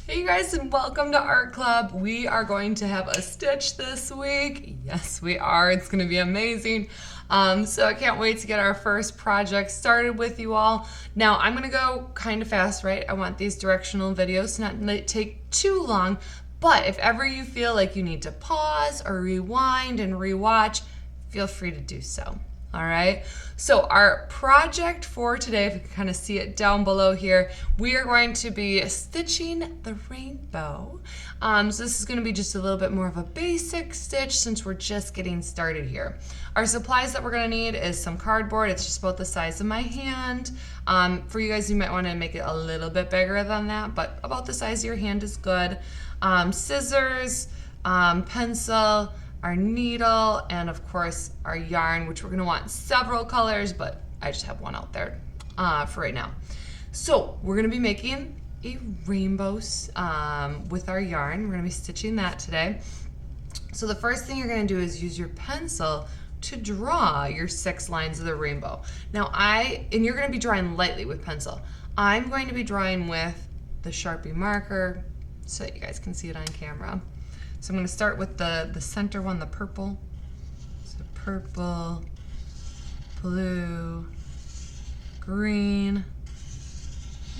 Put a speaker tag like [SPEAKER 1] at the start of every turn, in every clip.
[SPEAKER 1] Hey you guys, and welcome to Art Club. We are going to have a stitch this week. Yes, we are. It's going to be amazing. So I can't wait to get our first project started with you all. Now I'm going to go kind of fast, right? I want these directional videos to not take too long, but if ever you feel like you need to pause or rewind and rewatch, feel free to do so. All right, so our project for today, if you can kind of see it down below here, we are going to be stitching the rainbow. So this is going to be just a little bit more of a basic stitch since we're just getting started here. Our supplies that we're going to need is some cardboard. It's just about the size of my hand. For you guys, you might want to make it a little bit bigger than that, but about the size of your hand is good. Scissors, pencil, our needle, and of course our yarn, which we're going to want several colors, but I just have one out there for right now. So we're going to be making a rainbow with our yarn. We're going to be stitching that today. So the first thing you're going to do is use your pencil to draw your 6 lines of the rainbow. Now and you're going to be drawing lightly with pencil. I'm going to be drawing with the Sharpie marker so that you guys can see it on camera. So I'm going to start with the center one, the purple. So purple, blue, green,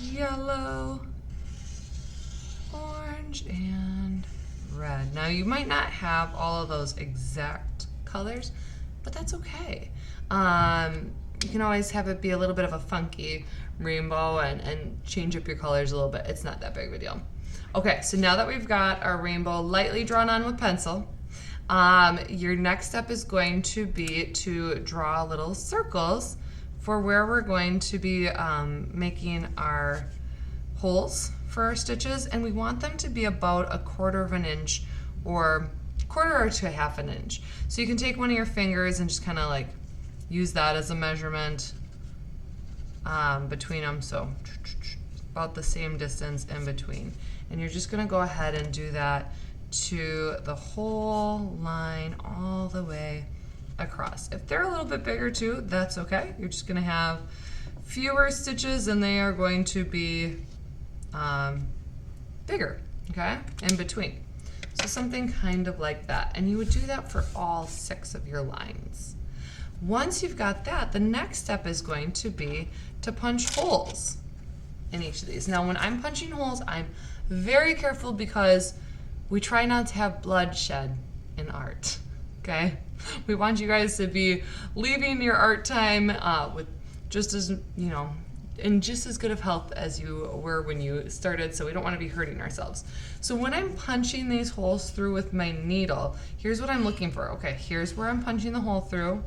[SPEAKER 1] yellow, orange, and red. Now you might not have all of those exact colors, but that's okay. You can always have it be a little bit of a funky rainbow and change up your colors a little bit. It's not that big of a deal. Okay, so now that we've got our rainbow lightly drawn on with pencil, your next step is going to be to draw little circles for where we're going to be making our holes for our stitches, and we want them to be about 1/4 of an inch or 1/4 to 1/2 an inch. So you can take one of your fingers and just kind of like use that as a measurement between them, so about the same distance in between. And you're just going to go ahead and do that to the whole line all the way across. If they're a little bit bigger too, that's okay. You're just going to have fewer stitches and they are going to be bigger, okay, in between. So something kind of like that. And you would do that for all 6 of your lines. Once you've got that, the next step is going to be to punch holes in each of these. Now when I'm punching holes, I'm very careful because we try not to have bloodshed in art, okay? We want you guys to be leaving your art time with just as, in just as good of health as you were when you started, so we don't want to be hurting ourselves. So when I'm punching these holes through with my needle, here's what I'm looking for. Okay, here's where I'm punching the hole through.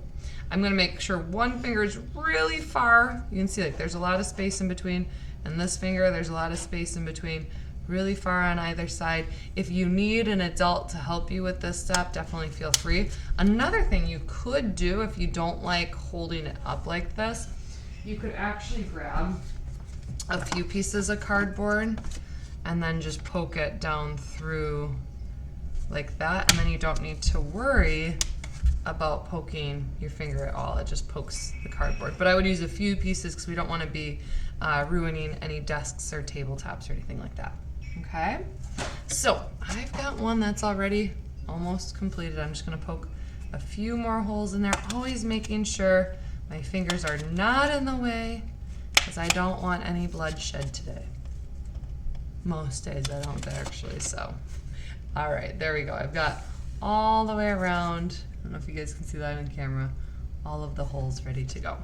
[SPEAKER 1] I'm gonna make sure one finger is really far. You can see like there's a lot of space in between, and this finger, there's a lot of space in between, really far on either side. If you need an adult to help you with this step, definitely feel free. Another thing you could do if you don't like holding it up like this, you could actually grab a few pieces of cardboard and then just poke it down through like that, and then you don't need to worry about poking your finger at all. It just pokes the cardboard. But I would use a few pieces because we don't want to be ruining any desks or tabletops or anything like that. Okay, so I've got one that's already almost completed. I'm just going to poke a few more holes in there, always making sure my fingers are not in the way because I don't want any bloodshed today. Most days I don't actually, so. All right, there we go. I've got all the way around, I don't know if you guys can see that on camera, all of the holes ready to go.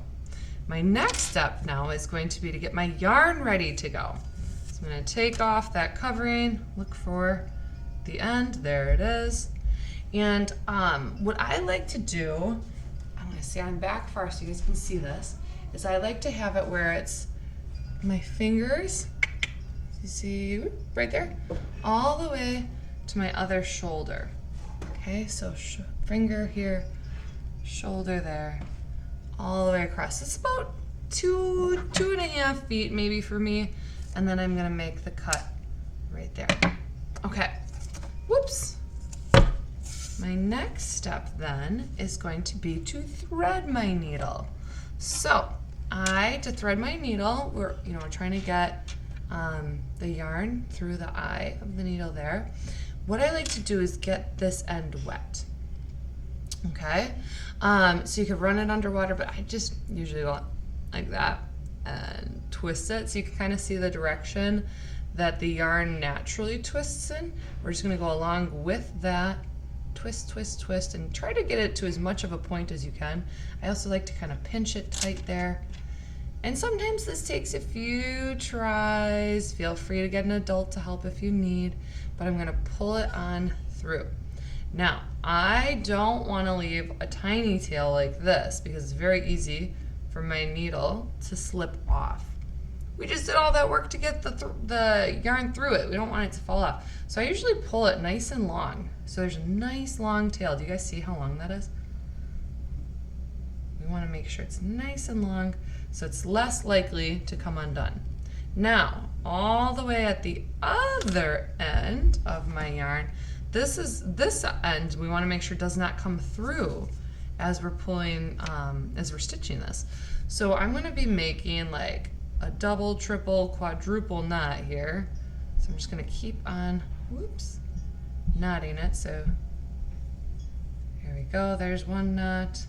[SPEAKER 1] My next step now is going to be to get my yarn ready to go. So I'm going to take off that covering, look for the end, there it is. And what I like to do, I'm going to stand back far so you guys can see this, is I like to have it where it's my fingers, you see right there, all the way to my other shoulder. Okay, so finger here, shoulder there, all the way across. It's about 2.5 feet maybe for me, and then I'm gonna make the cut right there. Okay, whoops. My next step then is going to be to thread my needle. So to thread my needle, we're trying to get the yarn through the eye of the needle there. What I like to do is get this end wet. Okay, so you could run it underwater, but I just usually go like that and twist it so you can kind of see the direction that the yarn naturally twists in. We're just going to go along with that, twist, twist, twist, and try to get it to as much of a point as you can. I also like to kind of pinch it tight there. And sometimes this takes a few tries. Feel free to get an adult to help if you need, but I'm going to pull it on through. Now, I don't want to leave a tiny tail like this because it's very easy for my needle to slip off. We just did all that work to get the yarn through it. We don't want it to fall off. So I usually pull it nice and long. So there's a nice long tail. Do you guys see how long that is? We want to make sure it's nice and long so it's less likely to come undone. Now, all the way at the other end of my yarn, this end we want to make sure does not come through as we're pulling, as we're stitching this. So I'm going to be making like a double, triple, quadruple knot here. So I'm just going to keep on, whoops, knotting it. So here we go. There's one knot.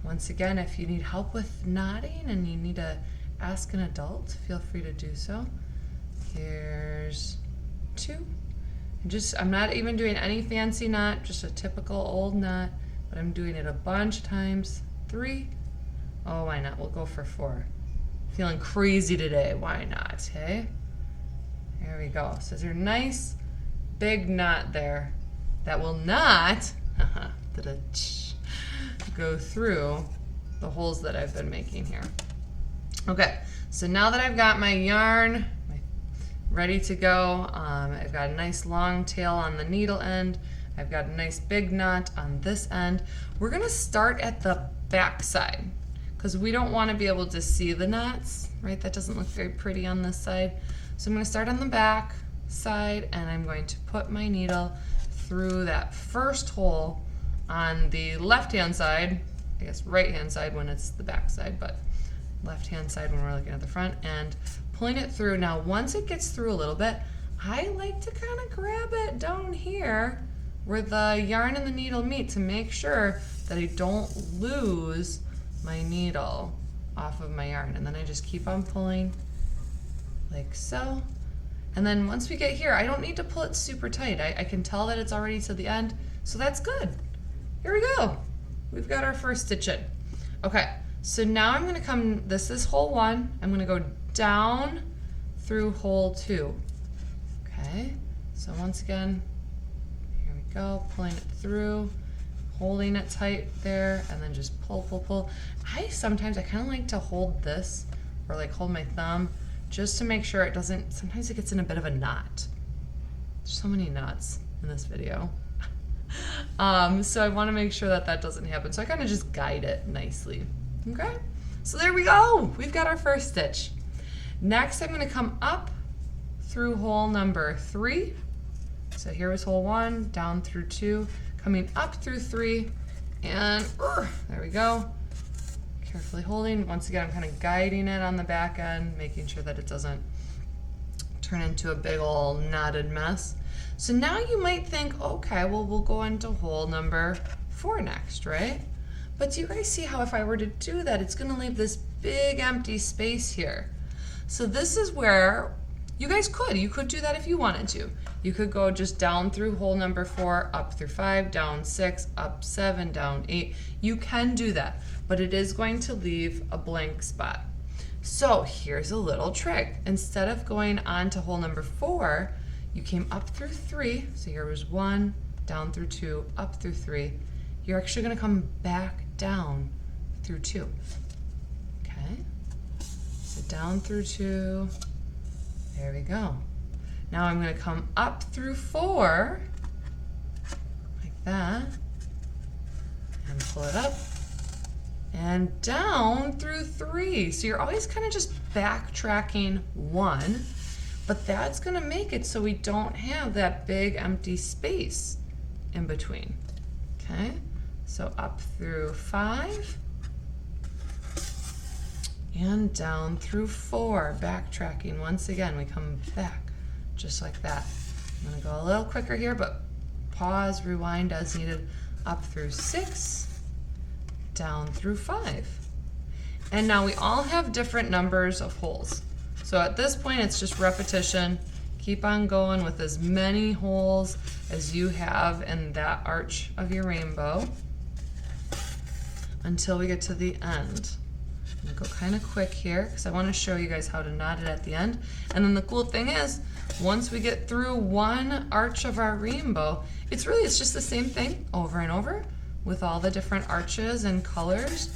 [SPEAKER 1] Once again, if you need help with knotting and you need to ask an adult, feel free to do so. Here's two. I'm not even doing any fancy knot, just a typical old knot, but I'm doing it a bunch of times. 3. Oh, why not? We'll go for 4. Feeling crazy today. Why not? Okay. There we go. So there's a nice big knot there that will not go through the holes that I've been making here. Okay. So now that I've got my yarn ready to go, I've got a nice long tail on the needle end. I've got a nice big knot on this end. We're gonna start at the back side because we don't want to be able to see the knots, right? That doesn't look very pretty on this side. So I'm gonna start on the back side and I'm going to put my needle through that first hole on the left-hand side, I guess right-hand side when it's the back side, but left-hand side when we're looking at the front, and pulling it through. Now, once it gets through a little bit, I like to kind of grab it down here where the yarn and the needle meet to make sure that I don't lose my needle off of my yarn. And then I just keep on pulling like so. And then once we get here, I don't need to pull it super tight. I can tell that it's already to the end, so that's good. Here we go. We've got our first stitch in. Okay, so now I'm gonna come, this is hole 1. I'm gonna go down through hole 2. Okay, so once again, here we go, pulling it through, holding it tight there, and then just pull, pull, pull. I kind of like to hold this, or like hold my thumb, just to make sure it doesn't, sometimes it gets in a bit of a knot. There's so many knots in this video. So I want to make sure that that doesn't happen. So I kind of just guide it nicely. Okay, so there we go. We've got our first stitch. Next, I'm going to come up through hole number 3. So here was hole 1, down through 2, coming up through 3, and there we go. Carefully holding. Once again, I'm kind of guiding it on the back end, making sure that it doesn't turn into a big old knotted mess. So now you might think, okay, well, we'll go into hole number 4 next, right? But do you guys see how if I were to do that, it's going to leave this big empty space here? So this is where you could do that if you wanted to. You could go just down through hole number 4, up through 5, down 6, up 7, down 8. You can do that, but it is going to leave a blank spot. So here's a little trick. Instead of going on to hole number 4, you came up through 3, so here was 1, down through 2, up through 3. You're actually going to come back down through 2. Okay, so down through 2, there we go. Now I'm going to come up through 4, like that, and pull it up, and down through 3. So you're always kind of just backtracking 1, but that's going to make it so we don't have that big empty space in between. Okay, so up through 5, and down through 4. Backtracking once again, we come back just like that. I'm gonna go a little quicker here, but pause, rewind as needed. Up through 6, down through 5. And now we all have different numbers of holes. So at this point, it's just repetition. Keep on going with as many holes as you have in that arch of your rainbow until we get to the end. I'm gonna go kind of quick here because I want to show you guys how to knot it at the end. And then the cool thing is, once we get through one arch of our rainbow, it's just the same thing over and over with all the different arches and colors.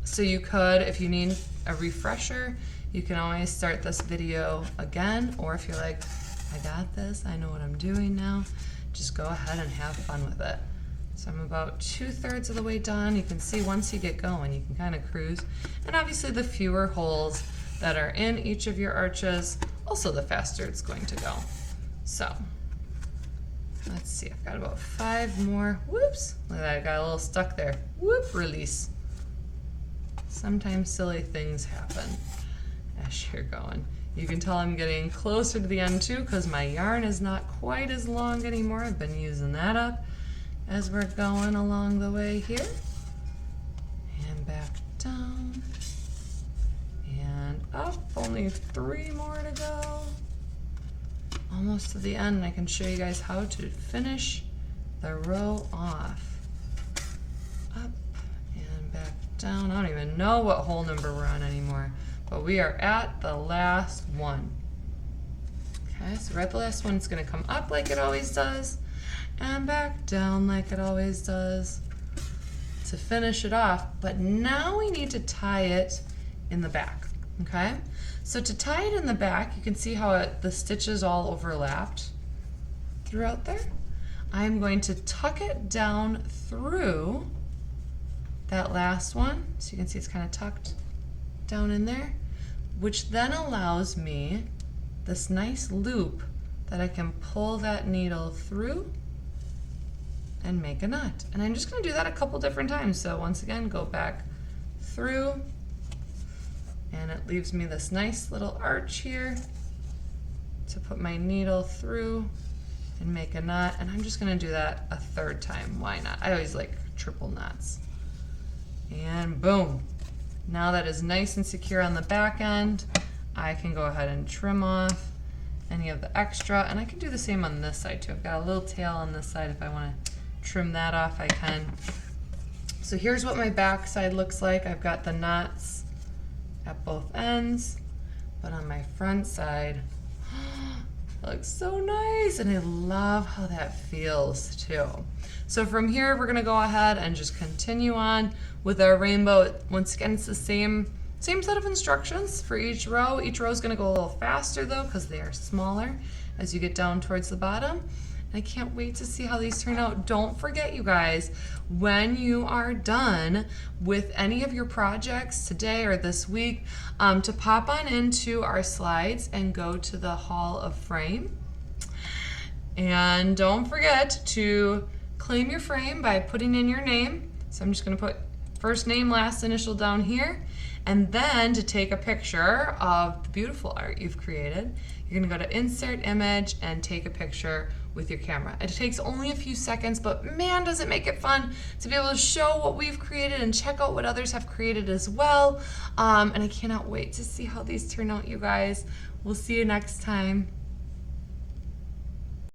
[SPEAKER 1] So you could, if you need a refresher, you can always start this video again, or if you're like, I got this, I know what I'm doing now, just go ahead and have fun with it. So I'm about 2/3 of the way done. You can see once you get going, you can kind of cruise. And obviously the fewer holes that are in each of your arches, also the faster it's going to go. So let's see, I've got about 5 more. Whoops, look at that, I got a little stuck there. Whoop, release. Sometimes silly things happen as you're going. You can tell I'm getting closer to the end too because my yarn is not quite as long anymore. I've been using that up as we're going along the way here. And back down. And up, only 3 more to go. Almost to the end, and I can show you guys how to finish the row off. Up and back down. I don't even know what hole number we're on anymore, but we are at the last one. Okay, so we're at the last one. It's gonna come up like it always does, and back down like it always does to finish it off. But now we need to tie it in the back, okay? So to tie it in the back, you can see how the stitches all overlapped throughout there. I'm going to tuck it down through that last one. So you can see it's kind of tucked down in there, which then allows me this nice loop that I can pull that needle through and make a knot. And I'm just gonna do that a couple different times. So once again, go back through, and it leaves me this nice little arch here to put my needle through and make a knot. And I'm just gonna do that a 3rd time. Why not? I always like triple knots. And boom. Now that is nice and secure on the back end, I can go ahead and trim off any of the extra. And I can do the same on this side too. I've got a little tail on this side. If I wanna trim that off, I can. So here's what my back side looks like. I've got the knots at both ends, but on my front side, it looks so nice, and I love how that feels too. So from here, we're gonna go ahead and just continue on with our rainbow. Once again, it's the same set of instructions for each row. Each row is gonna go a little faster though, because they are smaller as you get down towards the bottom. I can't wait to see how these turn out. Don't forget, you guys, when you are done with any of your projects today or this week, to pop on into our slides and go to the Hall of Frame. And don't forget to claim your frame by putting in your name. So I'm just gonna put first name, last initial down here. And then to take a picture of the beautiful art you've created, you're gonna go to Insert Image and take a picture with your camera. It takes only a few seconds, but man, does it make it fun to be able to show what we've created and check out what others have created as well. And I cannot wait to see how these turn out, you guys. We'll see you next time.